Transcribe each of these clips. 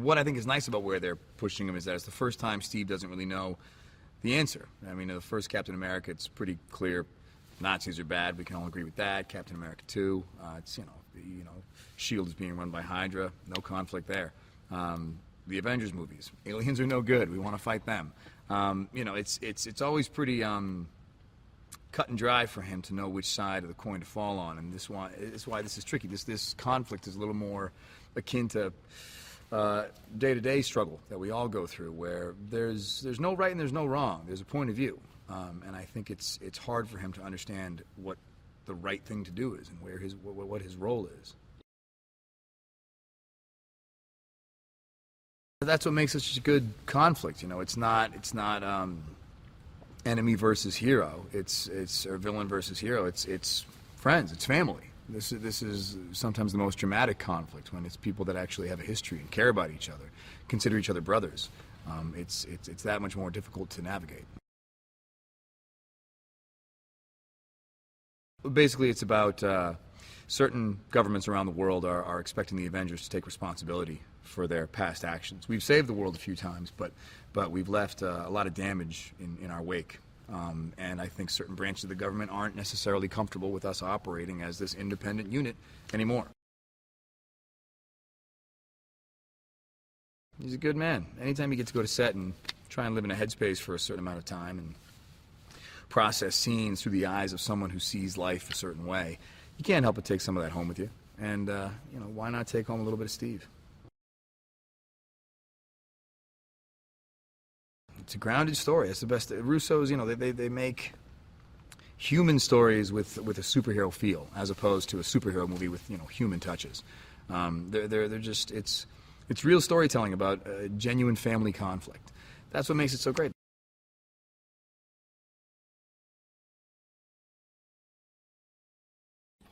what I think is nice about where they're pushing him is that it's the first time Steve doesn't really know the answer. I mean, the first Captain America, it's pretty clear Nazis are bad. We can all agree with that. Captain America 2, it's SHIELD is being run by Hydra. No conflict there. The Avengers movies, aliens are no good. We want to fight them. It's always pretty cut and dry for him to know which side of the coin to fall on, and this one is why this is tricky. This conflict is a little more akin to day-to-day struggle that we all go through, where there's no right and there's no wrong. There's a point of view, and I think it's hard for him to understand what the right thing to do is and what his role is. That's what makes it such a good conflict. It's not enemy versus hero. It's or villain versus hero. It's friends. It's family. This is sometimes the most dramatic conflict, when it's people that actually have a history and care about each other, consider each other brothers. It's that much more difficult to navigate. Basically, it's about certain governments around the world are expecting the Avengers to take responsibility for their past actions. We've saved the world a few times, but we've left a lot of damage in our wake. And I think certain branches of the government aren't necessarily comfortable with us operating as this independent unit anymore. He's a good man. Anytime he gets to go to set and try and live in a headspace for a certain amount of time and process scenes through the eyes of someone who sees life a certain way, you can't help but take some of that home with you. And, why not take home a little bit of Steve? It's a grounded story. It's the best. Russo's, they make human stories with a superhero feel, as opposed to a superhero movie with, human touches. They're just, it's real storytelling about genuine family conflict. That's what makes it so great.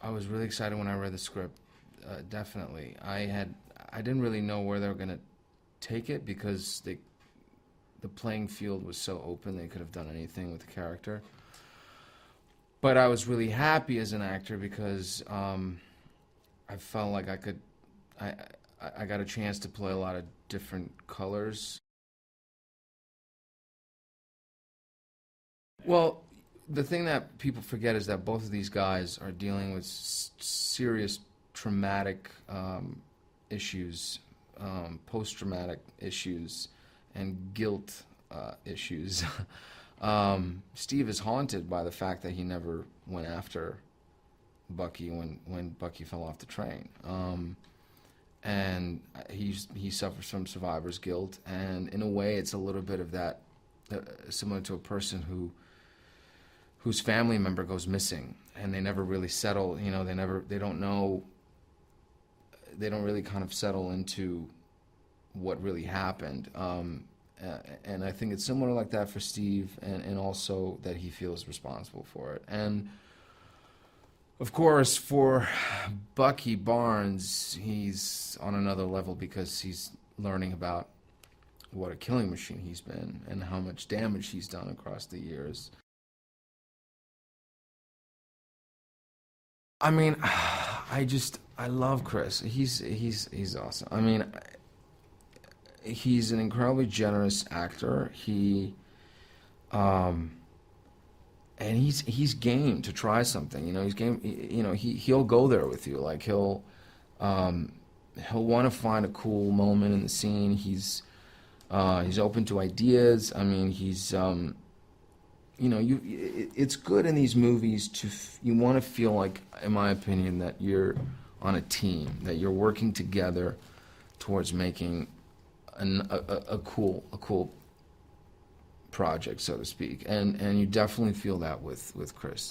I was really excited when I read the script. Definitely. I didn't really know where they were going to take it, because the playing field was so open. They could have done anything with the character. But I was really happy as an actor, because I felt like I got a chance to play a lot of different colors. Well, the thing that people forget is that both of these guys are dealing with serious traumatic issues, post-traumatic issues, and guilt issues. Steve is haunted by the fact that he never went after Bucky when Bucky fell off the train. And he suffers from survivor's guilt, and in a way it's a little bit of that, similar to a person whose family member goes missing, and they never really settle, they don't really kind of settle into what really happened. And I think it's similar like that for Steve, and also that he feels responsible for it. And of course, for Bucky Barnes, he's on another level, because he's learning about what a killing machine he's been and how much damage he's done across the years. I mean, I love Chris. He's awesome. I mean, he's an incredibly generous actor. And he's game to try something. He's game. He'll go there with you. Like he'll want to find a cool moment in the scene. He's open to ideas. I mean, it's good in these movies you want to feel like, in my opinion, that you're on a team, that you're working together towards making a cool project, so to speak, and you definitely feel that with Chris.